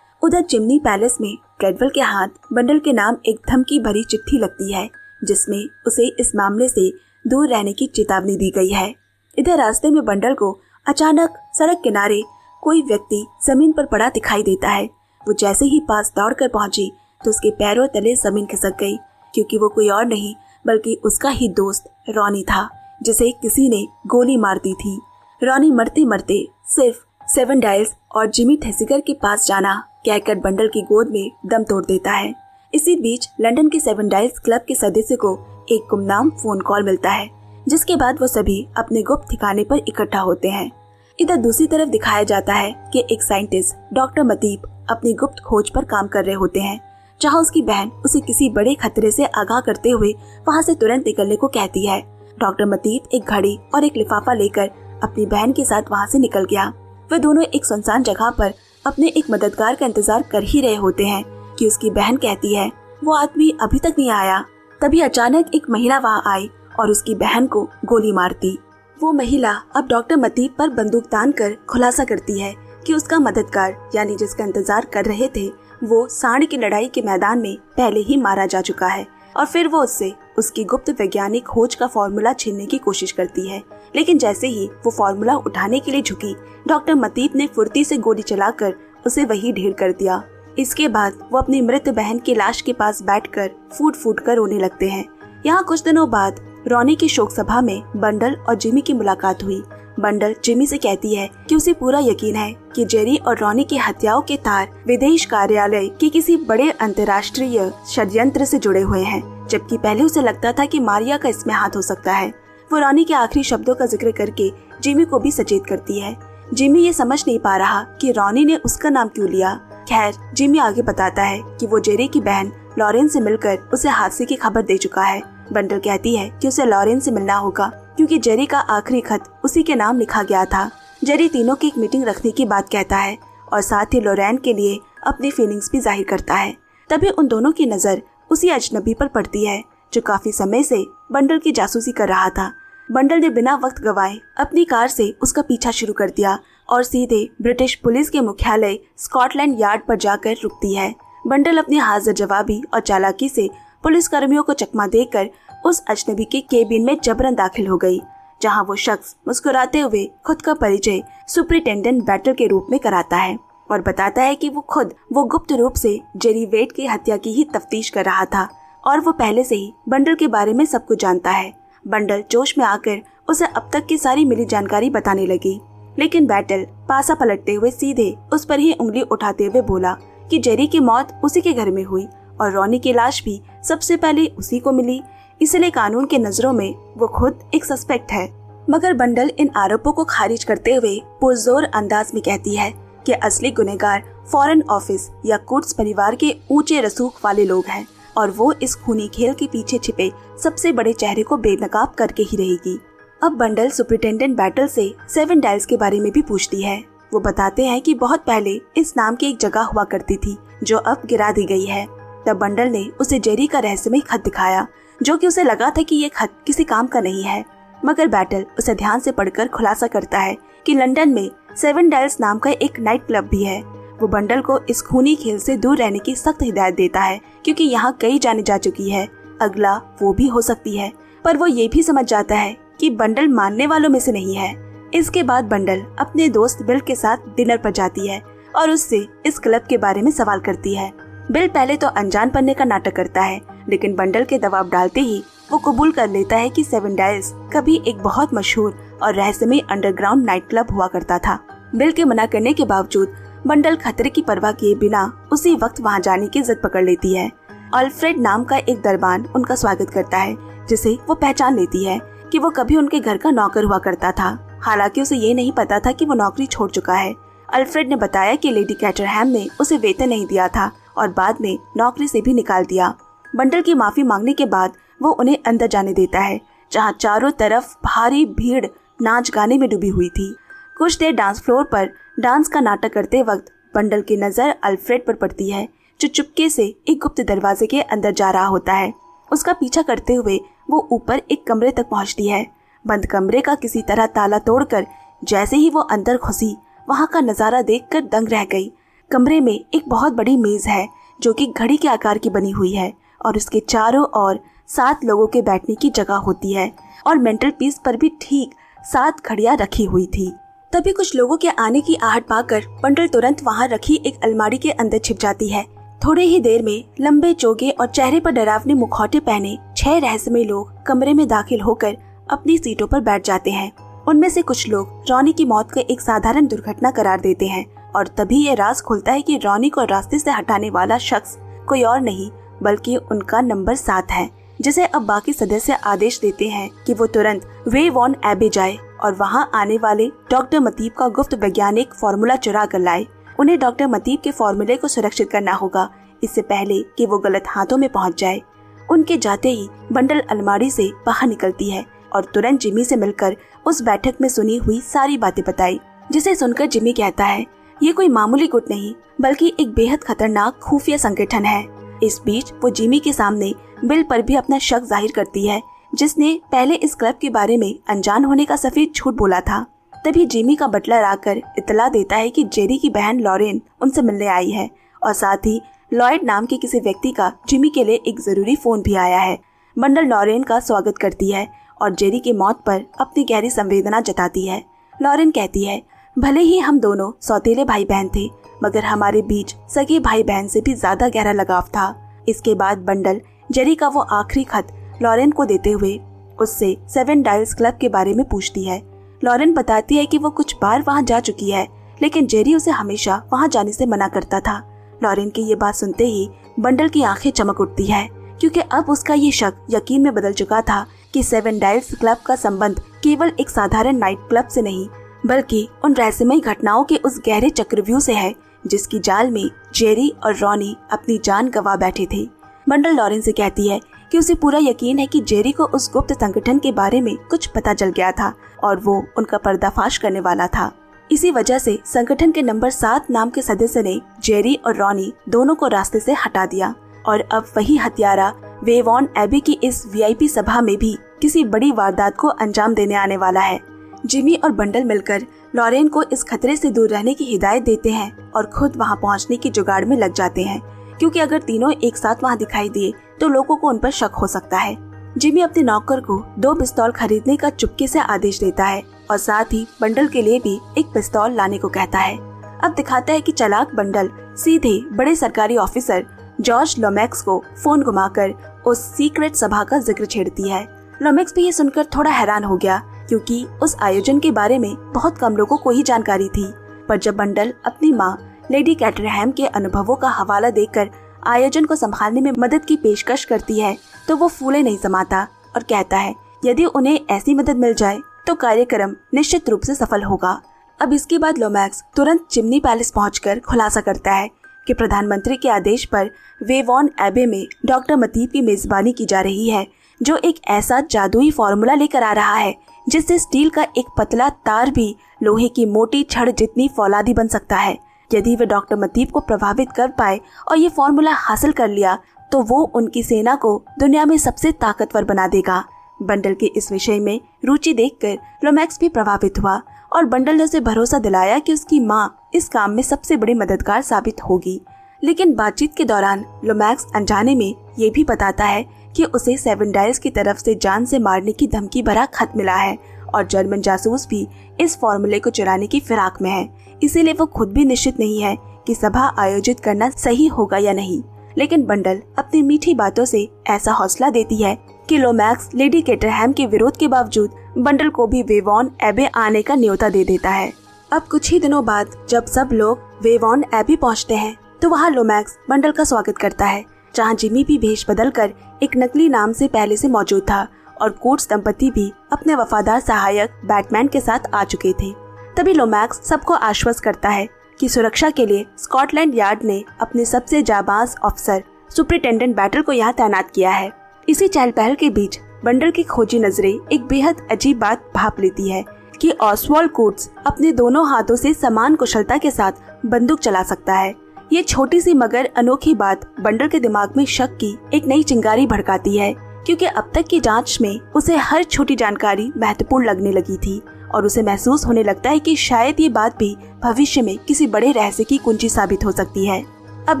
उधर चिमनी पैलेस में ट्रेडवेल के हाथ बंडल के नाम एक धमकी भरी चिट्ठी लगती है, जिसमें उसे इस मामले से दूर रहने की चेतावनी दी गई है। इधर रास्ते में बंडल को अचानक सड़क किनारे कोई व्यक्ति जमीन पर पड़ा दिखाई देता है। वो जैसे ही पास दौड़कर पहुंची तो उसके पैरों तले जमीन खिसक गई, क्योंकि वो कोई और नहीं बल्कि उसका ही दोस्त रॉनी था, जिसे किसी ने गोली मार दी थी। रॉनी मरते मरते सिर्फ 7 डायल्स और जिमी थेसिगर के पास जाना कहकर बंडल की गोद में दम तोड़ देता है। इसी बीच लंदन के 7 डायल्स क्लब के सदस्य को एक गुमनाम फोन कॉल मिलता है, जिसके बाद वो सभी अपने गुप्त ठिकाने पर इकट्ठा होते हैं। इधर दूसरी तरफ दिखाया जाता है कि एक साइंटिस्ट डॉक्टर मतीब अपनी गुप्त खोज पर काम कर रहे होते हैं, जहां उसकी बहन उसे किसी बड़े खतरे से आगाह करते हुए वहां से तुरंत निकलने को कहती है। डॉक्टर मतीब एक घड़ी और एक लिफाफा लेकर अपनी बहन के साथ वहां से निकल गया। वे दोनों एक सुनसान जगह पर अपने एक मददगार का इंतजार कर ही रहे होते हैं कि उसकी बहन कहती है वो आदमी अभी तक नहीं आया। तभी अचानक एक महिला वहां आई और उसकी बहन को गोली मार दी। वो महिला अब डॉक्टर मतीब पर बंदूक तान कर खुलासा करती है कि उसका मददगार यानी जिसका इंतजार कर रहे थे वो सांड की लड़ाई के मैदान में पहले ही मारा जा चुका है और फिर वो उससे उसकी गुप्त वैज्ञानिक खोज का फॉर्मूला छीनने की कोशिश करती है। लेकिन जैसे ही वो फॉर्मूला उठाने के लिए झुकी, डॉक्टर मतीब ने फुर्ती से गोली चलाकर उसे वही ढेर कर दिया। इसके बाद वो अपनी मृत बहन की लाश के पास बैठकर फूट फूट कर रोने लगते हैं। यहाँ कुछ दिनों बाद रॉनी की शोक सभा में बंडल और जिमी की मुलाकात हुई। बंडल जिमी से कहती है कि उसे पूरा यकीन है कि जेरी और रॉनी की हत्याओं के तार विदेश कार्यालय के किसी बड़े अंतर्राष्ट्रीय षड्यंत्र से जुड़े हुए हैं, जबकि पहले उसे लगता था कि मारिया का इसमें हाथ हो सकता है। वो रॉनी के आखिरी शब्दों का जिक्र करके जिमी को भी सचेत करती है। जिमी ये समझ नहीं पा रहा कि रॉनी ने उसका नाम क्यों लिया। खैर, जिमी आगे बताता है कि वो जेरी की बहन लॉरेन से मिलकर उसे हादसे की खबर दे चुका है। बंडल कहती है कि उसे लॉरेन से मिलना होगा क्योंकि जेरी का आखिरी खत उसी के नाम लिखा गया था। जेरी तीनों की एक मीटिंग रखने की बात कहता है और साथ ही लॉरेन के लिए अपनी फीलिंग्स भी जाहिर करता है। तभी उन दोनों की नजर उसी अजनबी पर पड़ती है जो काफी समय से बंडल की जासूसी कर रहा था। बंडल ने बिना वक्त गवाए अपनी कार से उसका पीछा शुरू कर दिया और सीधे ब्रिटिश पुलिस के मुख्यालय स्कॉटलैंड यार्ड पर जाकर रुकती है। बंडल अपनी हाजिर जवाबी और चालाकी से पुलिस कर्मियों को चकमा देकर उस अजनबी के केबिन में जबरन दाखिल हो गई, जहां वो शख्स मुस्कुराते हुए खुद का परिचय सुपरिटेंडेंट बैटल के रूप में कराता है और बताता है कि वो गुप्त रूप से जेरी वेट की हत्या की ही तफ्तीश कर रहा था और वो पहले से ही बंडल के बारे में सब कुछ जानता है। बंडल जोश में आकर उसे अब तक की सारी मिली जानकारी बताने लगी, लेकिन बैटल पासा पलटते हुए सीधे उस पर ही उंगली उठाते हुए बोला कि जेरी की मौत उसी के घर में हुई और रॉनी की लाश भी सबसे पहले उसी को मिली, इसलिए कानून के नजरों में वो खुद एक सस्पेक्ट है। मगर बंडल इन आरोपों को खारिज करते हुए पुरजोर अंदाज में कहती है कि असली गुनहगार फॉरेन ऑफिस या कुर्ट्स परिवार के ऊंचे रसूख वाले लोग हैं और वो इस खूनी खेल के पीछे छिपे सबसे बड़े चेहरे को बेनकाब करके ही रहेगी। अब बंडल सुपरिटेंडेंट बैटल से 7 डायल्स के बारे में भी पूछती है। वो बताते हैं कि बहुत पहले इस नाम की एक जगह हुआ करती थी जो अब गिरा दी गई है। तब बंडल ने उसे जेरी का रहस्यमय खत दिखाया, जो कि उसे लगा था कि ये खत किसी काम का नहीं है। मगर बैटल उसे ध्यान से पढ़कर खुलासा करता है कि लंदन में 7 डायल्स नाम का एक नाइट क्लब भी है। वो बंडल को इस खूनी खेल से दूर रहने की सख्त हिदायत देता है क्योंकि यहाँ कई जाने जा चुकी है, अगला वो भी हो सकती है। पर वो ये भी समझ जाता है कि बंडल मानने वालों में से नहीं है। इसके बाद बंडल अपने दोस्त बिल के साथ डिनर पर जाती है और उससे इस क्लब के बारे में सवाल करती है। बिल पहले तो अनजान बनने का नाटक करता है, लेकिन बंडल के दबाव डालते ही वो कबूल कर लेता है कि 7 डायल्स कभी एक बहुत मशहूर और रहस्यमय अंडरग्राउंड नाइट क्लब हुआ करता था। बिल के मना करने के बावजूद बंडल खतरे की परवाह किए बिना उसी वक्त वहां जाने की जिद पकड़ लेती है। अल्फ्रेड नाम का एक दरबान उनका स्वागत करता है, जिसे वो पहचान लेती है कि वो कभी उनके घर का नौकर हुआ करता था। हालांकि उसे ये नहीं पता था कि वो नौकरी छोड़ चुका है। अल्फ्रेड ने बताया कि लेडी कैटरहैम ने उसे वेतन नहीं दिया था और बाद में नौकरी से भी निकाल दिया। बंडल की माफी मांगने के बाद वो उन्हें अंदर जाने देता है, जहां चारों तरफ भारी भीड़ नाच गाने में डूबी हुई थी। कुछ देर डांस फ्लोर पर डांस का नाटक करते वक्त बंडल की नजर अल्फ्रेड पर पड़ती है, जो चुपके से एक गुप्त दरवाजे के अंदर जा रहा होता है। उसका पीछा करते हुए वो ऊपर एक कमरे तक पहुंचती है। बंद कमरे का किसी तरह ताला तोड़कर जैसे ही वो अंदर घुसी, वहां का नजारा देखकर दंग रह गई। कमरे में एक बहुत बड़ी मेज है जो कि घड़ी के आकार की बनी हुई है और उसके चारों ओर 7 लोगों के बैठने की जगह होती है और मेंटल पीस पर भी ठीक 7 घड़ियां रखी हुई थी। तभी कुछ लोगों के आने की आहट पाकर बंडल तुरंत वहां रखी एक अलमारी के अंदर छिप जाती है। थोड़े ही देर में लंबे चोगे और चेहरे पर डरावने मुखौटे पहने 6 रहस्यमय लोग कमरे में दाखिल होकर अपनी सीटों पर बैठ जाते हैं। उनमें से कुछ लोग रॉनी की मौत को एक साधारण दुर्घटना करार देते हैं और तभी ये राज खुलता है कि रॉनी को रास्ते से हटाने वाला शख्स कोई और नहीं बल्कि उनका नंबर 7 है, जिसे अब बाकी सदस्य आदेश देते हैं कि वो तुरंत वे वॉन एबे जाए और वहाँ आने वाले डॉक्टर मतीब का गुप्त वैज्ञानिक फॉर्मूला चुरा कर लाए। उन्हें डॉक्टर मतीब के फॉर्मूले को सुरक्षित करना होगा, इससे पहले कि वो गलत हाथों में पहुँच जाए। उनके जाते ही बंडल अलमारी से बाहर निकलती है और तुरंत जिमी से मिलकर उस बैठक में सुनी हुई सारी बातें बताई, जिसे सुनकर जिमी कहता है ये कोई मामूली गुट नहीं बल्कि एक बेहद खतरनाक खुफिया संगठन है। इस बीच वो जिमी के सामने बिल पर भी अपना शक जाहिर करती है, जिसने पहले इस क्लब के बारे में अनजान होने का सफेद झूठ बोला था। तभी जिमी का बटलर आकर इतला देता है कि जेरी की बहन लॉरेन उनसे मिलने आई है और साथ ही लॉयड नाम के किसी व्यक्ति का जिमी के लिए एक जरूरी फोन भी आया है। बंडल लॉरेन का स्वागत करती है और जेरी की मौत पर अपनी गहरी संवेदना जताती है। लॉरेन कहती है, भले ही हम दोनों सौतेले भाई बहन थे, मगर हमारे बीच सगे भाई बहन से भी ज्यादा गहरा लगाव था। इसके बाद बंडल जेरी का वो आखिरी खत लॉरेन को देते हुए उससे 7 डायल्स क्लब के बारे में पूछती है। लॉरेन बताती है कि वो कुछ बार वहाँ जा चुकी है, लेकिन जेरी उसे हमेशा वहाँ जाने से मना करता था। लॉरेन की ये बात सुनते ही बंडल की आंखें चमक उठती है, क्योंकि अब उसका ये शक यकीन में बदल चुका था कि 7 डायल्स क्लब का संबंध केवल एक साधारण नाइट क्लब से नहीं, बल्कि उन रहस्यमयी घटनाओं के उस गहरे चक्रव्यूह से है जिसकी जाल में जेरी और रॉनी अपनी जान गंवा बैठे थे। बंडल लॉरेन से कहती है कि उसे पूरा यकीन है कि जेरी को उस गुप्त संगठन के बारे में कुछ पता चल गया था और वो उनका पर्दाफाश करने वाला था। इसी वजह से संगठन के नंबर 7 नाम के सदस्य ने जेरी और रॉनी दोनों को रास्ते से हटा दिया और अब वही हत्यारा वेवॉन एबी की इस वीआईपी सभा में भी किसी बड़ी वारदात को अंजाम देने आने वाला है। जिमी और बंडल मिलकर लॉरेन को इस खतरे से दूर रहने की हिदायत देते हैं और खुद वहां पहुंचने की जुगाड़ में लग जाते हैं, क्योंकि अगर तीनों एक साथ वहां दिखाई दिए तो लोगों को उन पर शक हो सकता है। जिमी अपने नौकर को 2 पिस्तौल खरीदने का चुपके से आदेश देता है और साथ ही बंडल के लिए भी एक पिस्तौल लाने को कहता है। अब दिखाता है कि चालाक बंडल सीधे बड़े सरकारी ऑफिसर जॉर्ज लोमैक्स को फोन घुमाकर उस सीक्रेट सभा का जिक्र छेड़ती है। लोमैक्स भी ये सुनकर थोड़ा हैरान हो गया, क्योंकि उस आयोजन के बारे में बहुत कम लोगों को ही जानकारी थी। पर जब बंडल अपनी माँ लेडी कैटरहैम के अनुभवों का हवाला देकर आयोजन को संभालने में मदद की पेशकश करती है तो वो फूले नहीं समाता और कहता है यदि उन्हें ऐसी मदद मिल जाए तो कार्यक्रम निश्चित रूप से सफल होगा। अब इसके बाद लोमैक्स तुरंत चिमनी पैलेस पहुंचकर खुलासा करता है कि प्रधानमंत्री के आदेश पर वेवॉन एबे में डॉक्टर मतीब की मेजबानी की जा रही है, जो एक ऐसा जादुई फॉर्मूला लेकर आ रहा है जिससे स्टील का एक पतला तार भी लोहे की मोटी छड़ जितनी फौलादी बन सकता है। यदि वे डॉक्टर मतीब को प्रभावित कर पाए और ये फॉर्मूला हासिल कर लिया तो वो उनकी सेना को दुनिया में सबसे ताकतवर बना देगा। बंडल के इस विषय में रुचि देखकर लोमैक्स भी प्रभावित हुआ और बंडल ने उसे भरोसा दिलाया कि उसकी माँ इस काम में सबसे बड़ी मददगार साबित होगी। लेकिन बातचीत के दौरान लोमैक्स अनजाने में ये भी बताता है कि उसे 7 डायल्स की तरफ से जान से मारने की धमकी भरा खत मिला है और जर्मन जासूस भी इस फॉर्मूले को चुराने की फिराक में है। इसीलिए वो खुद भी निश्चित नहीं है कि सभा आयोजित करना सही होगा या नहीं। लेकिन बंडल अपनी मीठी बातों से ऐसा हौसला देती है कि लोमैक्स लेडी कैटरहैम के विरोध के बावजूद बंडल को भी वेवॉन एबे आने का न्योता दे देता है। अब कुछ ही दिनों बाद जब सब लोग वेवॉन एबे पहुंचते हैं तो वहां लोमैक्स बंडल का स्वागत करता है, जहां जिमी भी भेष बदल कर एक नकली नाम से पहले से मौजूद था और कोट्स दंपति भी अपने वफादार सहायक बैटमैन के साथ आ चुके थे। तभी लोमैक्स सबको आश्वस्त करता है कि सुरक्षा के लिए स्कॉटलैंड यार्ड ने अपने सबसे जाबाज अफसर सुपरिटेंडेंट बैटल को यहाँ तैनात किया है। इसी चहल पहल के बीच बंडल की खोजी नजरें एक बेहद अजीब बात भाप लेती है कि ऑसवाल्ड कोट्स अपने दोनों हाथों से समान कुशलता के साथ बंदूक चला सकता है। ये छोटी सी मगर अनोखी बात बंडल के दिमाग में शक की एक नई चिंगारी भड़काती है, क्योंकि अब तक की जांच में उसे हर छोटी जानकारी महत्वपूर्ण लगने लगी थी और उसे महसूस होने लगता है कि शायद ये बात भी भविष्य में किसी बड़े रहस्य की कुंजी साबित हो सकती है। अब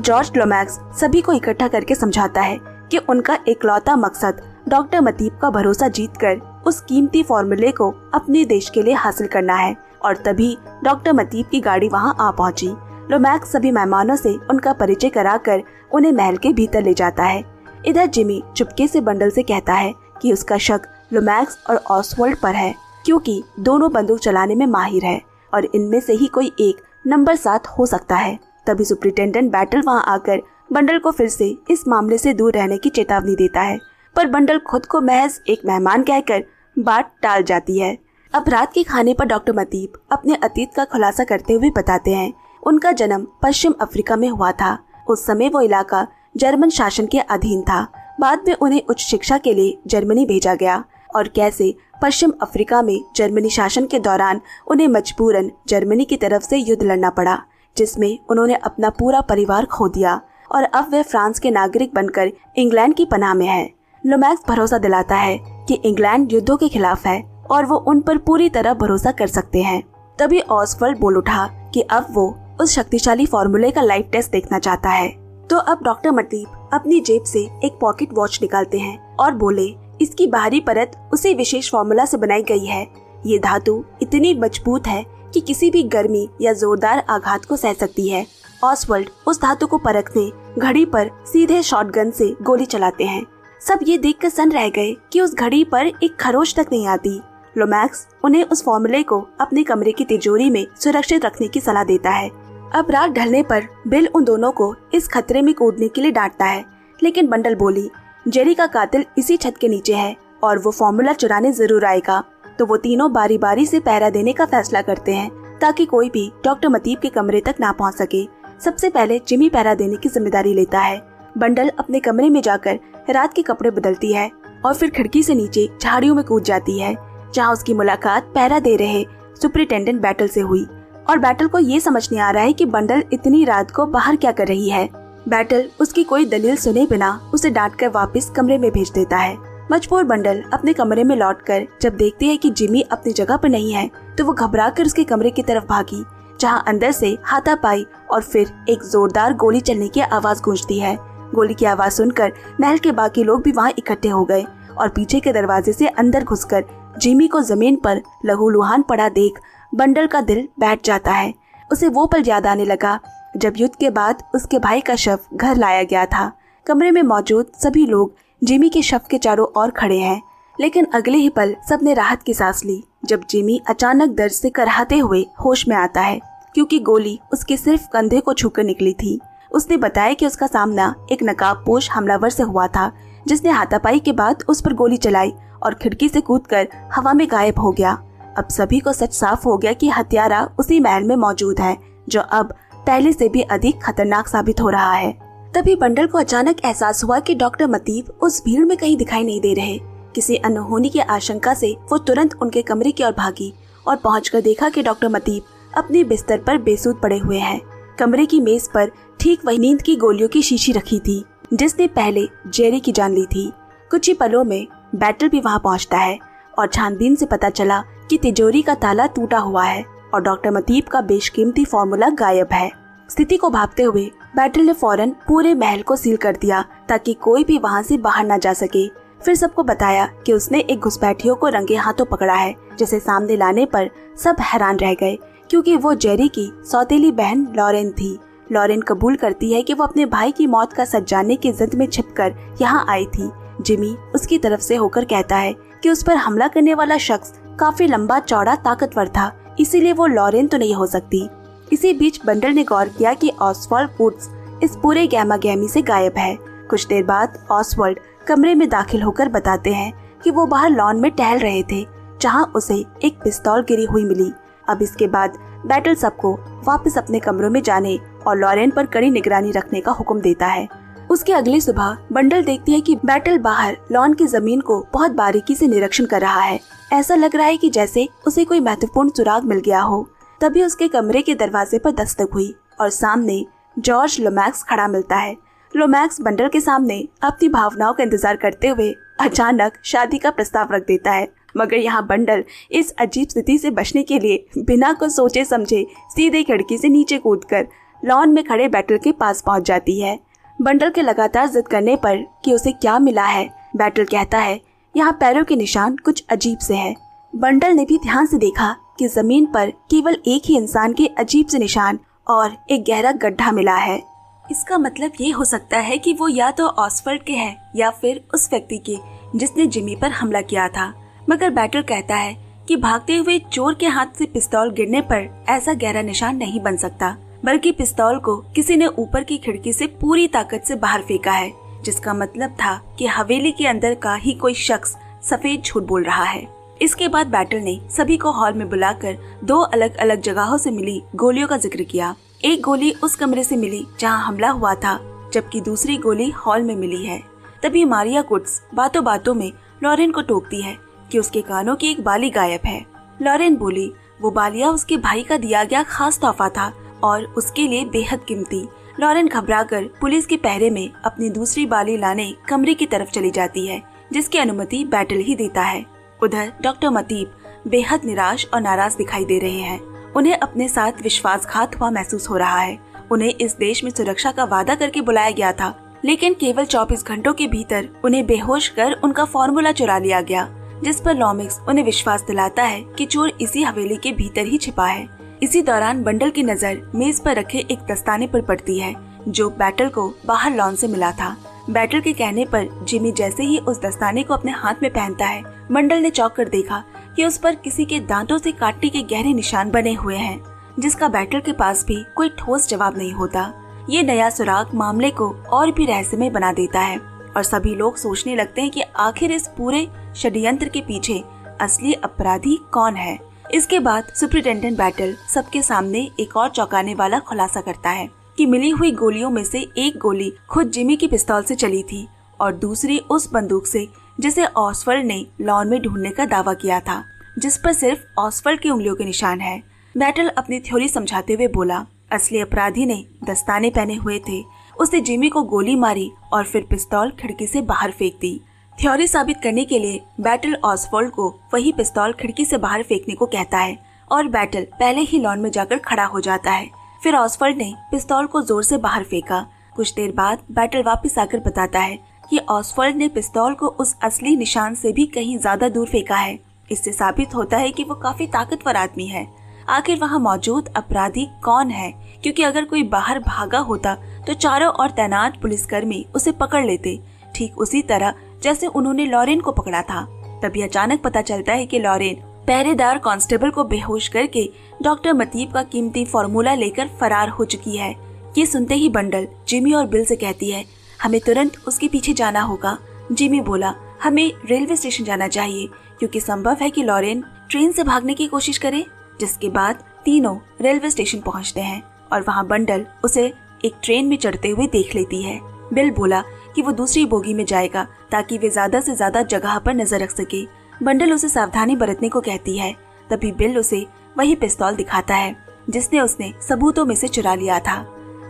जॉर्ज लोमैक्स सभी को इकट्ठा करके समझाता है कि उनका इकलौता मकसद डॉक्टर मतीब का भरोसा जीतकर उस कीमती फॉर्मूले को अपने देश के लिए हासिल करना है। और तभी डॉक्टर मतीब की गाड़ी वहां आ पहुंची। लोमैक्स सभी मेहमानों से उनका परिचय कराकर उन्हें महल के भीतर ले जाता है। इधर जिमी चुपके से बंडल से कहता है कि उसका शक लोमैक्स और ऑसवाल्ड पर है, क्योंकि दोनों बंदूक चलाने में माहिर है और इनमें से ही कोई एक नंबर 7 हो सकता है। तभी सुपरिटेंडेंट बैटल वहां आकर बंडल को फिर से इस मामले से दूर रहने की चेतावनी देता है, पर बंडल खुद को महज एक मेहमान कहकर बात टाल जाती है। अब रात के खाने पर डॉक्टर मतीब अपने अतीत का खुलासा करते हुए बताते हैं उनका जन्म पश्चिम अफ्रीका में हुआ था। उस समय वो इलाका जर्मन शासन के अधीन था। बाद में उन्हें उच्च शिक्षा के लिए जर्मनी भेजा गया और कैसे पश्चिम अफ्रीका में जर्मनी शासन के दौरान उन्हें मजबूरन जर्मनी की तरफ से युद्ध लड़ना पड़ा, जिसमें उन्होंने अपना पूरा परिवार खो दिया और अब वे फ्रांस के नागरिक बनकर इंग्लैंड की पनाह में है। लोमैक्स भरोसा दिलाता है कि इंग्लैंड युद्धों के खिलाफ है और वो उन पर पूरी तरह भरोसा कर सकते हैं। तभी ऑसवाल्ड बोल उठा कि अब वो उस शक्तिशाली फॉर्मूले का लाइव टेस्ट देखना चाहता है। तो अब डॉक्टर मतीब अपनी जेब से एक पॉकेट वॉच निकालते हैं और बोले, इसकी बाहरी परत उसी विशेष फॉर्मूला से बनाई गई है। ये धातु इतनी मजबूत है कि किसी भी गर्मी या जोरदार आघात को सह सकती है। ऑसवर्ल्ड उस धातु को परखने घड़ी पर सीधे शॉटगन से गोली चलाते हैं। सब ये देखकर सन रह गए कि उस घड़ी पर एक खरोच तक नहीं आती। लोमैक्स उन्हें उस फॉर्मूले को अपने कमरे की तिजोरी में सुरक्षित रखने की सलाह देता है। अब रात ढलने पर बिल उन दोनों को इस खतरे में कूदने के लिए डांटता है, लेकिन बंडल बोली, जेरी का कातिल इसी छत के नीचे है और वो फॉर्मूला चुराने जरूर आएगा। तो वो तीनों बारी बारी से पहरा देने का फैसला करते हैं ताकि कोई भी डॉक्टर मतीब के कमरे तक ना पहुंच सके। सबसे पहले जिमी पहरा देने की जिम्मेदारी लेता है। बंडल अपने कमरे में जाकर रात के कपड़े बदलती है और फिर खिड़की से नीचे झाड़ियों में कूद जाती है, जहां उसकी मुलाकात पहरा दे रहे सुपरिटेंडेंट बैटल से हुई। और बैटल को ये समझ नहीं आ रहा है कि बंडल इतनी रात को बाहर क्या कर रही है। बैटल उसकी कोई दलील सुने बिना उसे डांटकर वापस कमरे में भेज देता है। मजबूर बंडल अपने कमरे में लौटकर जब देखती है कि जिमी अपनी जगह पर नहीं है, तो वो घबराकर उसके कमरे की तरफ भागी, जहां अंदर से हाथापाई और फिर एक जोरदार गोली चलने की आवाज गूंजती है। गोली की आवाज सुनकर महल के बाकी लोग भी वहां इकट्ठे हो गए और पीछे के दरवाजे से अंदर घुसकर जिमी को जमीन पर लहूलुहान पड़ा देख बंडल का दिल बैठ जाता है। उसे वो पल याद आने लगा जब युद्ध के बाद उसके भाई का शव घर लाया गया था। कमरे में मौजूद सभी लोग जिमी के शव के चारों ओर खड़े हैं, लेकिन अगले ही पल सबने राहत की सांस ली जब जिमी अचानक दर्द से कराहते हुए होश में आता है, क्योंकि गोली उसके सिर्फ कंधे को छूकर निकली थी। उसने बताया कि उसका सामना एक नकाबपोश हमलावर से हुआ था, जिसने हाथापाई के बाद उस पर गोली चलाई और खिड़की से कूदकर हवा में गायब हो गया। अब सभी को सच साफ हो गया कि हत्यारा उसी महल में मौजूद है, जो अब पहले से भी अधिक खतरनाक साबित हो रहा है। तभी बंडल को अचानक एहसास हुआ कि डॉक्टर मतीब उस भीड़ में कहीं दिखाई नहीं दे रहे। किसी अनहोनी की आशंका से वो तुरंत उनके कमरे की ओर भागी और पहुंचकर देखा कि डॉक्टर मतीब अपने बिस्तर पर बेसुध पड़े हुए हैं। कमरे की मेज पर ठीक वही नींद की गोलियों की शीशी रखी थी जिसने पहले जेरी की जान ली थी। कुछ ही पलों में बैटल भी वहां पहुंचता है और छानबीन से पता चला कि तिजोरी का ताला टूटा हुआ है और डॉक्टर मतीब का बेशकीमती फॉर्मूला गायब है। स्थिति को भांपते हुए बैटल ने फौरन पूरे महल को सील कर दिया ताकि कोई भी वहां से बाहर न जा सके। फिर सबको बताया कि उसने एक घुसपैठियों को रंगे हाथों पकड़ा है, जिसे सामने लाने पर सब हैरान रह गए, क्योंकि वो जेरी की सौतेली बहन लॉरेन थी। लॉरेन कबूल करती है कि वो अपने भाई की मौत का सच जानने की जिद में छिपकर यहाँ आई थी। जिमी उसकी तरफ से होकर कहता है कि उस पर हमला करने वाला शख्स काफी लंबा चौड़ा ताकतवर था, इसीलिए वो लॉरेन तो नहीं हो सकती। इसी बीच बंडल ने गौर किया कि ऑसवर्ल्ड वुड्स इस पूरे गैमा गैमी से गायब है। कुछ देर बाद ऑसवर्ल्ड कमरे में दाखिल होकर बताते हैं कि वो बाहर लॉन में टहल रहे थे, जहां उसे एक पिस्तौल गिरी हुई मिली। अब इसके बाद बैटल सबको वापस अपने कमरों में जाने और लॉरेन पर कड़ी निगरानी रखने का हुक्म देता है। उसके अगली सुबह बंडल देखती है कि बैटल बाहर लॉन की जमीन को बहुत बारीकी से निरीक्षण कर रहा है। ऐसा लग रहा है कि जैसे उसे कोई महत्वपूर्ण सुराग मिल गया हो। तभी उसके कमरे के दरवाजे पर दस्तक हुई और सामने जॉर्ज लोमैक्स खड़ा मिलता है। लोमैक्स बंडल के सामने अपनी भावनाओं का इंतजार करते हुए अचानक शादी का प्रस्ताव रख देता है, मगर यहाँ बंडल इस अजीब स्थिति से बचने के लिए बिना कुछ सोचे समझे सीधे खिड़की से नीचे कूदकर लॉन में खड़े बैटल के पास पहुँच जाती है। बंडल के लगातार जिद करने पर कि उसे क्या मिला है, बैटल कहता है यहाँ पैरों के निशान कुछ अजीब से है। बंडल ने भी ध्यान से देखा कि जमीन पर केवल एक ही इंसान के अजीब से निशान और एक गहरा गड्ढा मिला है। इसका मतलब ये हो सकता है कि वो या तो ऑसवर्ल्ड के हैं या फिर उस व्यक्ति के जिसने जिमी पर हमला किया था। मगर बैटल कहता है कि भागते हुए चोर के हाथ से पिस्तौल गिरने पर ऐसा गहरा निशान नहीं बन सकता, बल्कि पिस्तौल को किसी ने ऊपर की खिड़की से पूरी ताकत से बाहर फेंका है, जिसका मतलब था कि हवेली के अंदर का ही कोई शख्स सफेद झूठ बोल रहा है। इसके बाद बैटल ने सभी को हॉल में बुलाकर दो अलग अलग जगहों से मिली गोलियों का जिक्र किया। एक गोली उस कमरे से मिली जहां हमला हुआ था, जबकि दूसरी गोली हॉल में मिली है। तभी मारिया कुट्स बातों बातों में लॉरेन को टोकती है कि उसके कानों की एक बाली गायब है। लॉरेन बोली वो बालिया उसके भाई का दिया गया खास तोहफा था और उसके लिए बेहद कीमती। लॉरेन घबराकर पुलिस के पहरे में अपनी दूसरी बाली लाने कमरे की तरफ चली जाती है, जिसकी अनुमति बैटल ही देता है। उधर डॉक्टर मतीब बेहद निराश और नाराज दिखाई दे रहे हैं। उन्हें अपने साथ विश्वासघात हुआ महसूस हो रहा है। उन्हें इस देश में सुरक्षा का वादा करके बुलाया गया था, लेकिन केवल 24 घंटों के भीतर उन्हें बेहोश कर उनका फॉर्मूला चुरा लिया गया, जिस पर लॉमिक्स उन्हें विश्वास दिलाता है कि चोर इसी हवेली के भीतर ही छिपा है। इसी दौरान बंडल की नजर मेज पर रखे एक दस्ताने पर पड़ती है जो बैटल को बाहर लॉन से मिला था। बैटल के कहने पर जिमी जैसे ही उस दस्ताने को अपने हाथ में पहनता है, बंडल ने चौंक कर देखा कि उस पर किसी के दांतों से काटने के गहरे निशान बने हुए हैं, जिसका बैटल के पास भी कोई ठोस जवाब नहीं होता। ये नया सुराग मामले को और भी रहस्यमय बना देता है और सभी लोग सोचने लगते हैं कि आखिर इस पूरे षड्यंत्र के पीछे असली अपराधी कौन है। इसके बाद सुपरिटेंडेंट बैटल सबके सामने एक और चौंकाने वाला खुलासा करता है कि मिली हुई गोलियों में से एक गोली खुद जिमी की पिस्तौल से चली थी और दूसरी उस बंदूक से जिसे ऑसवर्ल्ड ने लॉन में ढूंढने का दावा किया था, जिस पर सिर्फ ऑसवर्ल्ड की उंगलियों के निशान है। बैटल अपनी थ्योरी समझाते हुए बोला, असली अपराधी ने दस्ताने पहने हुए थे, उसने जिमी को गोली मारी और फिर पिस्तौल खिड़की से बाहर फेंक दी। थ्योरी साबित करने के लिए बैटल ऑसवर्ल्ड को वही पिस्तौल खिड़की से बाहर फेंकने को कहता है और बैटल पहले ही लॉन में जाकर खड़ा हो जाता है। फिर ऑसवर्ल्ड ने पिस्तौल को जोर से बाहर फेंका। कुछ देर बाद बैटल वापस आकर बताता है कि ऑसवर्ल्ड ने पिस्तौल को उस असली निशान से भी कहीं ज्यादा दूर फेंका है। इससे साबित होता है कि वो काफी ताकतवर आदमी है। आखिर वहाँ मौजूद अपराधी कौन है, क्योंकि अगर कोई बाहर भागा होता तो चारों ओर तैनात पुलिसकर्मी उसे पकड़ लेते, ठीक उसी तरह जैसे उन्होंने लॉरेन को पकड़ा था। तभी अचानक पता चलता है कि लॉरेन पहरेदार कांस्टेबल को बेहोश करके डॉक्टर मतीब का कीमती फॉर्मूला लेकर फरार हो चुकी है। ये सुनते ही बंडल जिमी और बिल से कहती है, हमें तुरंत उसके पीछे जाना होगा। जिमी बोला, हमें रेलवे स्टेशन जाना चाहिए क्योंकि संभव है कि लॉरेन ट्रेन से भागने की कोशिश करे। जिसके बाद तीनों रेलवे स्टेशन पहुंचते हैं और वहां बंडल उसे एक ट्रेन में चढ़ते हुए देख लेती है। बिल बोला कि वो दूसरी बोगी में जाएगा ताकि वे ज्यादा से ज्यादा जगह पर नजर रख सके। बंडल उसे सावधानी बरतने को कहती है। तभी बिल उसे वही पिस्तौल दिखाता है जिसने उसने सबूतों में से चुरा लिया था।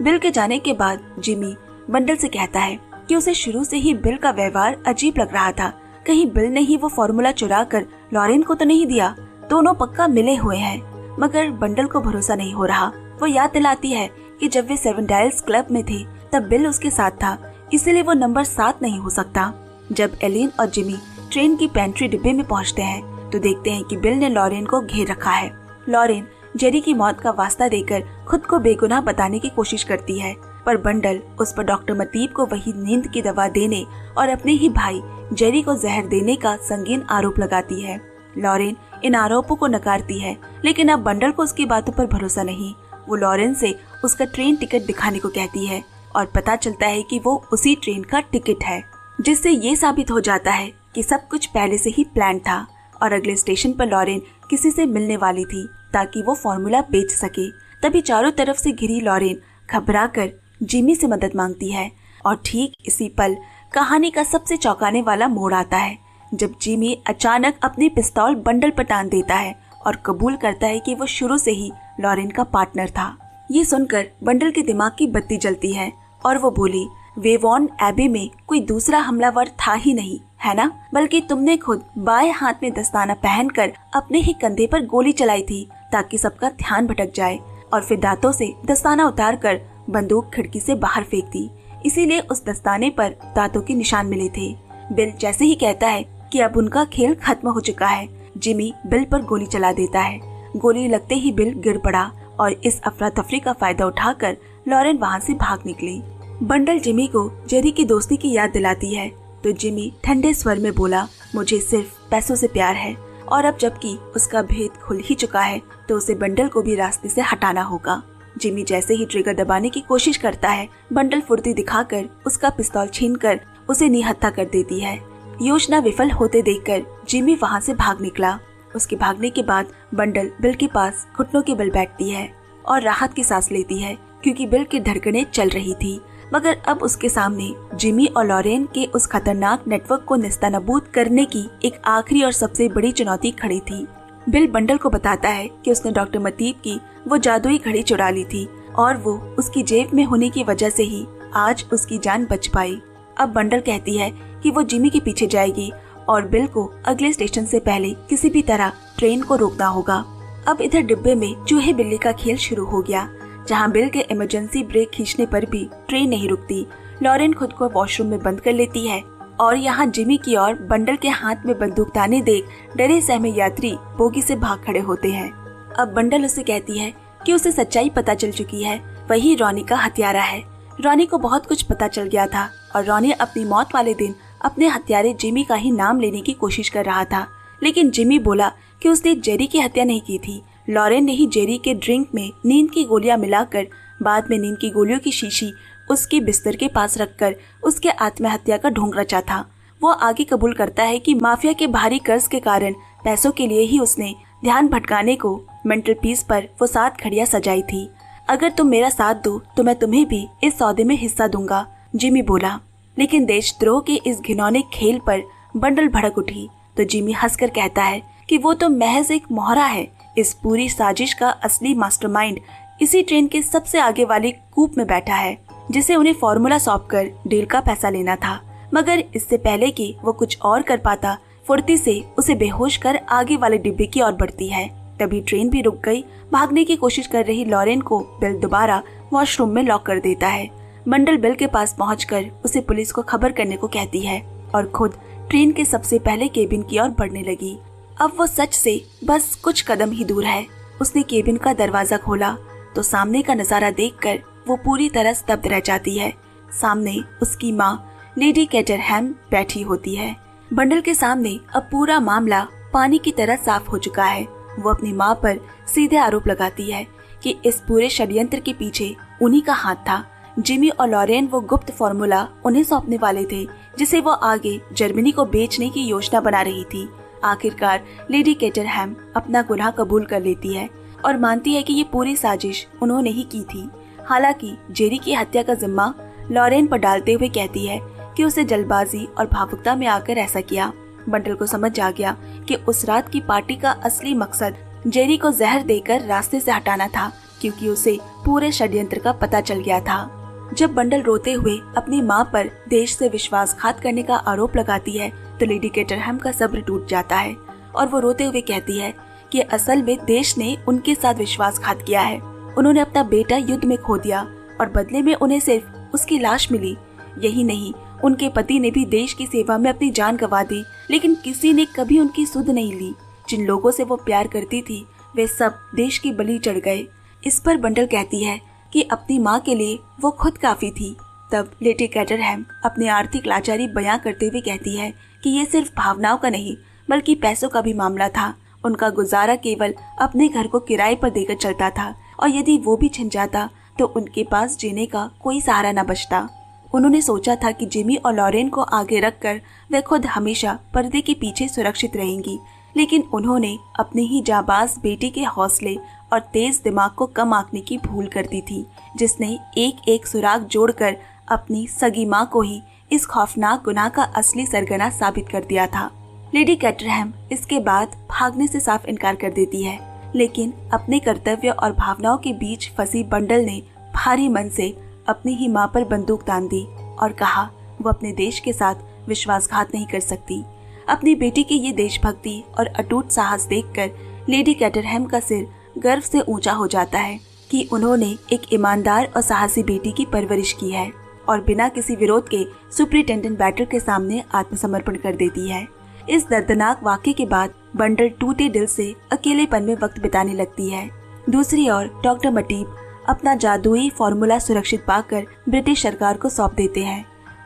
बिल के जाने के बाद जिमी बंडल से कहता है कि उसे शुरू से ही बिल का व्यवहार अजीब लग रहा था। कहीं बिल ने ही वो फॉर्मूला चुरा कर लॉरेन को तो नहीं दिया। दोनों पक्का मिले हुए हैं, मगर बंडल को भरोसा नहीं हो रहा। वो याद दिलाती है कि जब वे 7 डायल्स क्लब में थे तब बिल उसके साथ था, इसलिए वो नंबर 7 नहीं हो सकता। जब एलिन और जिमी ट्रेन की पेंट्री डिब्बे में पहुंचते हैं तो देखते हैं कि बिल ने लॉरेन को घेर रखा है। लॉरेन जेरी की मौत का वास्ता देकर खुद को बेगुनाह बताने की कोशिश करती है, पर बंडल उस पर डॉक्टर मतीब को वही नींद की दवा देने और अपने ही भाई जेरी को जहर देने का संगीन आरोप लगाती है। लॉरेन इन आरोपों को नकारती है, लेकिन अब बंडल को उसकी बातों पर भरोसा नहीं। वो लॉरेन से उसका ट्रेन टिकट दिखाने को कहती है और पता चलता है कि वो उसी ट्रेन का टिकट है, जिससे ये साबित हो जाता है कि सब कुछ पहले से ही प्लान था और अगले स्टेशन पर लॉरेन किसी से मिलने वाली थी ताकि वो फॉर्मूला बेच सके। तभी चारों तरफ से घिरी लॉरेन घबराकर जिमी से मदद मांगती है और ठीक इसी पल कहानी का सबसे चौंकाने वाला मोड़ आता है जब जिमी अचानक अपनी पिस्तौल बंडल पर टान देता है और कबूल करता है कि वो शुरू से ही लॉरेन का पार्टनर था। ये सुनकर बंडल के दिमाग की बत्ती जलती है और वो बोली, वेवॉन एबी में कोई दूसरा हमलावर था ही नहीं, है ना? बल्कि तुमने खुद बाएं हाथ में दस्ताना पहनकर अपने ही कंधे पर गोली चलाई थी ताकि सबका ध्यान भटक जाए और फिर दांतों से दस्ताना उतारकर बंदूक खिड़की से बाहर फेंक दी। इसीलिए उस दस्ताने पर दांतों के निशान मिले थे। बिल जैसे ही कहता है कि अब उनका खेल खत्म हो चुका है, जिमी बिल पर गोली चला देता है। गोली लगते ही बिल गिर पड़ा और इस अफरा तफरी का फायदा उठाकर लॉरेन वहाँ से भाग निकली। बंडल जिमी को जेरी की दोस्ती की याद दिलाती है तो जिमी ठंडे स्वर में बोला, मुझे सिर्फ पैसों से प्यार है और अब जबकि उसका भेद खुल ही चुका है तो उसे बंडल को भी रास्ते से हटाना होगा। जिमी जैसे ही ट्रिगर दबाने की कोशिश करता है, बंडल फुर्ती दिखाकर उसका पिस्तौल छीनकर उसे निहत्था कर देती है। योजना विफल होते देखकर जिमी वहाँ से भाग निकला। उसके भागने के बाद बंडल बिल के पास घुटनों के बल बैठती है और राहत की सांस लेती है क्योंकि बिल की धड़कनें चल रही थी। मगर अब उसके सामने जिमी और लॉरेन के उस खतरनाक नेटवर्क को नेस्तनाबूद करने की एक आखिरी और सबसे बड़ी चुनौती खड़ी थी। बिल बंडल को बताता है कि उसने डॉक्टर मतीब की वो जादुई घड़ी चुरा ली थी और वो उसकी जेब में होने की वजह से ही आज उसकी जान बच पाई। अब बंडल कहती है कि वो जिमी के पीछे जाएगी और बिल को अगले स्टेशन से पहले किसी भी तरह ट्रेन को रोकना होगा। अब इधर डिब्बे में चूहे बिल्ली का खेल शुरू हो गया। जहाँ बिल के इमरजेंसी ब्रेक खींचने पर भी ट्रेन नहीं रुकती। लॉरेन खुद को वॉशरूम में बंद कर लेती है और यहाँ जिमी की ओर बंडल के हाथ में बंदूक ताने देख डरे सहमे यात्री बोगी से भाग खड़े होते हैं। अब बंडल उसे कहती है कि उसे सच्चाई पता चल चुकी है, वही रॉनी का हत्यारा है। रॉनी को बहुत कुछ पता चल गया था और रॉनी अपनी मौत वाले दिन अपने हत्यारे जिमी का ही नाम लेने की कोशिश कर रहा था, लेकिन जिमी बोला कि उसने जेरी की हत्या नहीं की थी। लॉरेन ने ही जेरी के ड्रिंक में नींद की गोलियां मिलाकर बाद में नींद की गोलियों की शीशी उसके बिस्तर के पास रखकर उसके आत्महत्या का ढोंग रचा था। वो आगे कबूल करता है कि माफिया के भारी कर्ज के कारण पैसों के लिए ही उसने ध्यान भटकाने को मेंटल पीस पर वो 7 घड़ियां सजाई थी। अगर तुम मेरा साथ दो तो मैं तुम्हें भी इस सौदे में हिस्सा दूंगा, जिमी बोला। लेकिन देशद्रोह के इस घिनौने खेल पर बंडल भड़क उठी तो जिमी हंसकर कहता है कि वो तो महज एक मोहरा है। इस पूरी साजिश का असली मास्टरमाइंड इसी ट्रेन के सबसे आगे वाली कूप में बैठा है, जिसे उन्हें फॉर्मूला सौंपकर डील का पैसा लेना था। मगर इससे पहले कि वो कुछ और कर पाता, फुर्ती से उसे बेहोश कर आगे वाले डिब्बे की ओर बढ़ती है। तभी ट्रेन भी रुक गई। भागने की कोशिश कर रही लॉरेन को बिल दोबारा वॉशरूम में लॉक कर देता है। बंडल बिल के पास पहुंचकर उसे पुलिस को खबर करने को कहती है और खुद ट्रेन के सबसे पहले केबिन की ओर बढ़ने लगी। अब वो सच से बस कुछ कदम ही दूर है। उसने केबिन का दरवाजा खोला तो सामने का नजारा देखकर वो पूरी तरह स्तब्ध रह जाती है। सामने उसकी माँ लेडी कैटरहैम बैठी होती है। बंडल के सामने अब पूरा मामला पानी की तरह साफ हो चुका है। वो अपनी माँ पर सीधे आरोप लगाती है कि इस पूरे षड्यंत्र के पीछे उन्हीं का हाथ था। जिमी और लॉरेन वो गुप्त फॉर्मूला उन्हें सौंपने वाले थे, जिसे वो आगे जर्मनी को बेचने की योजना बना रही थी। आखिरकार लेडी कैटरहैम अपना गुनाह कबूल कर लेती है और मानती है कि ये पूरी साजिश उन्होंने ही की थी। हालांकि जेरी की हत्या का जिम्मा लॉरेन पर डालते हुए कहती है कि उसे जल्दबाजी और भावुकता में आकर ऐसा किया। बंडल को समझ आ गया कि उस रात की पार्टी का असली मकसद जेरी को जहर देकर रास्ते से हटाना था, क्योंकि उसे पूरे षड्यंत्र का पता चल गया था। जब बंडल रोते हुए अपनी माँ पर देश से विश्वासघात करने का आरोप लगाती है तो लेडी कैटरहैम का सब्र टूट जाता है और वो रोते हुए कहती है कि असल में देश ने उनके साथ विश्वासघात किया है। उन्होंने अपना बेटा युद्ध में खो दिया और बदले में उन्हें सिर्फ उसकी लाश मिली। यही नहीं, उनके पति ने भी देश की सेवा में अपनी जान गंवा दी, लेकिन किसी ने कभी उनकी सुध नहीं ली। जिन लोगों से वो प्यार करती थी वे सब देश की बलि चढ़ गए। इस पर बंडल कहती है कि अपनी माँ के लिए वो खुद काफी थी। तब लेडी कैटरहैम अपनी आर्थिक लाचारी बयां करते हुए कहती है कि ये सिर्फ भावनाओं का नहीं बल्कि पैसों का भी मामला था। उनका गुजारा केवल अपने घर को किराए पर देकर चलता था और यदि वो भी छिन जाता तो उनके पास जीने का कोई सहारा न बचता। उन्होंने सोचा था कि जिमी और लॉरेन को आगे रखकर वे खुद हमेशा पर्दे के पीछे सुरक्षित रहेंगी, लेकिन उन्होंने अपनी ही जाबाज बेटी के हौसले और तेज दिमाग को कम आंकने की भूल कर दी थी, जिसने एक एक सुराग जोड़कर अपनी सगी माँ को ही इस खौफनाक गुनाह का असली सरगना साबित कर दिया था। लेडी कैटरहैम इसके बाद भागने से साफ इनकार कर देती है, लेकिन अपने कर्तव्य और भावनाओं के बीच फंसी बंडल ने भारी मन से अपनी ही माँ पर बंदूक तान दी और कहा वो अपने देश के साथ विश्वासघात नहीं कर सकती। अपनी बेटी की ये देशभक्ति और अटूट साहस देखकर लेडी कैटरहैम का सिर गर्व से ऊंचा हो जाता है कि उन्होंने एक ईमानदार और साहसी बेटी की परवरिश की है और बिना किसी विरोध के सुपरिटेंडेंट बैटल के सामने आत्मसमर्पण कर देती है। इस दर्दनाक वाक़ये के बाद बंडल टूटे दिल से अकेलेपन में वक्त बिताने लगती है। दूसरी ओर डॉक्टर मटीब अपना जादुई फॉर्मूला सुरक्षित पाकर ब्रिटिश सरकार को सौंप देते हैं।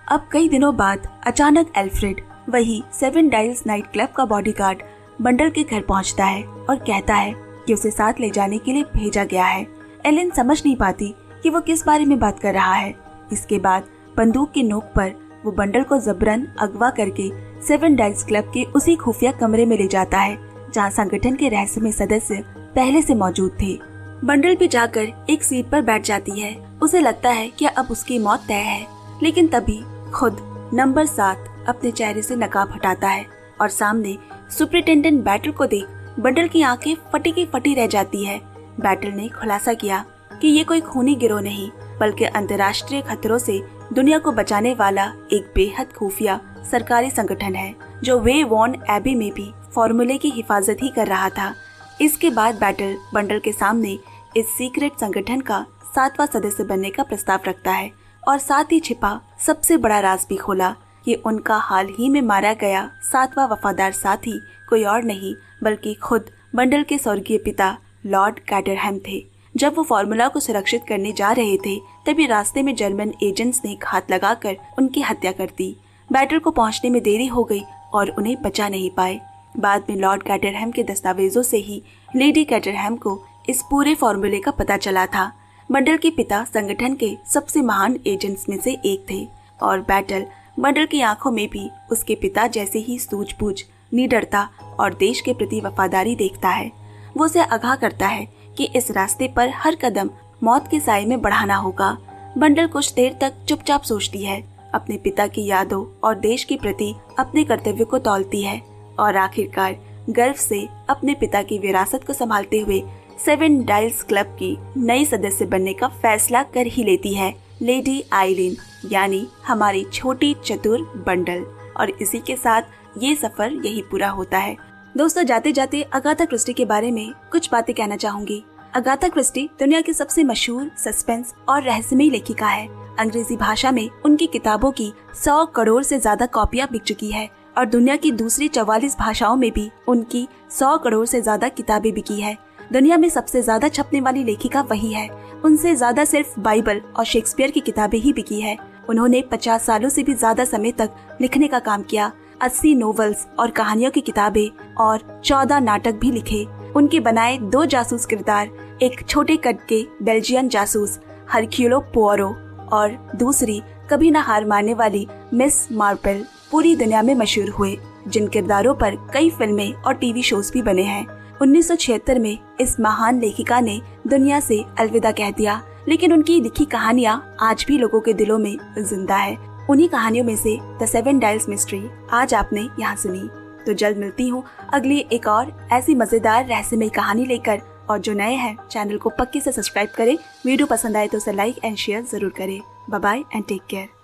अब कई दिनों बाद अचानक एल्फ्रेड, वही 7 डायल्स नाइट क्लब का बॉडीगार्ड, बंडल के घर पहुंचता है और कहता है कि उसे साथ ले जाने के लिए भेजा गया है। एलेन समझ नहीं पाती कि वो किस बारे में बात कर रहा है। इसके बाद बंदूक की नोक पर वो बंडल को जबरन अगवा करके 7 डायल्स क्लब के उसी खुफिया कमरे में ले जाता है जहाँ संगठन के रहस्यमय सदस्य पहले से मौजूद थे। बंडल भी जाकर एक सीट पर बैठ जाती है। उसे लगता है कि अब उसकी मौत तय है, लेकिन तभी खुद नंबर 7 अपने चेहरे से नकाब हटाता है और सामने सुपरिटेंडेंट बैटल को देख बंडल की आंखें फटी की फटी रह जाती है। बैटल ने खुलासा किया कि ये कोई खूनी गिरोह नहीं बल्कि अंतर्राष्ट्रीय खतरों से दुनिया को बचाने वाला एक बेहद खुफिया सरकारी संगठन है, जो वे वॉन एबी में भी फॉर्मूले की हिफाजत ही कर रहा था। इसके बाद बैटल बंडल के सामने इस सीक्रेट संगठन का 7वां सदस्य बनने का प्रस्ताव रखता है और साथ ही छिपा सबसे बड़ा राज भी खोला। ये उनका हाल ही में मारा गया 7वां वफादार साथी कोई और नहीं बल्कि खुद बंडल के स्वर्गीय पिता लॉर्ड कैटरहैम थे। जब वो फार्मूला को सुरक्षित करने जा रहे थे तभी रास्ते में जर्मन एजेंट्स ने घात लगाकर उनकी हत्या कर दी। बैटल को पहुंचने में देरी हो गई और उन्हें बचा नहीं पाए। बाद में लॉर्ड कैटरहैम के दस्तावेजों से ही लेडी कैटरहैम को इस पूरे फार्मूले का पता चला था। बंडल के पिता संगठन के सबसे महान एजेंट्स में से एक थे और बैटल बंडल की आंखों में भी उसके पिता जैसे ही सूझबूझ, निडरता और देश के प्रति वफादारी देखता है। वो उसे आगाह करता है कि इस रास्ते पर हर कदम मौत के साए में बढ़ाना होगा। बंडल कुछ देर तक चुपचाप सोचती है, अपने पिता की यादों और देश के प्रति अपने कर्तव्य को तौलती है और आखिरकार गर्व से अपने पिता की विरासत को संभालते हुए 7 डायल्स क्लब की नई सदस्य बनने का फैसला कर ही लेती है लेडी आइलीन, यानी हमारी छोटी चतुर बंडल। और इसी के साथ ये सफर यही पूरा होता है। दोस्तों, जाते जाते अगाथा क्रिस्टी के बारे में कुछ बातें कहना चाहूंगी। अगाथा क्रिस्टी दुनिया की सबसे मशहूर सस्पेंस और रहस्यमयी लेखिका है। अंग्रेजी भाषा में उनकी किताबों की 100 करोड़ से ज्यादा कॉपियां बिक चुकी है और दुनिया की दूसरी 44 भाषाओं में भी उनकी 100 करोड़ से ज्यादा किताबें बिकी है। दुनिया में सबसे ज्यादा छपने वाली लेखिका वही है। उनसे ज्यादा सिर्फ बाइबल और शेक्सपियर की किताबें ही बिकी है। उन्होंने 50 सालों से भी ज्यादा समय तक लिखने का काम किया। 80 नोवेल्स और कहानियों की किताबें और 14 नाटक भी लिखे। उनके बनाए 2 जासूस किरदार, एक छोटे कद के बेल्जियन जासूस हरक्यूलो पोआरो और दूसरी कभी न हार मानने वाली मिस मार्पल, पूरी दुनिया में मशहूर हुए, जिन किरदारों पर कई फिल्में और टीवी शोज भी बने हैं। 1976 में इस महान लेखिका ने दुनिया से अलविदा कह दिया, लेकिन उनकी लिखी कहानियाँ आज भी लोगों के दिलों में जिंदा है। उन्हीं कहानियों में से द 7 डायल्स मिस्ट्री आज आपने यहाँ सुनी। तो जल्द मिलती हूँ अगली एक और ऐसी मजेदार रहस्यमयी कहानी लेकर। और जो नए हैं चैनल को पक्के से सब्सक्राइब करें। वीडियो पसंद आए तो उसे लाइक एंड शेयर जरूर करें। Bye bye and take care.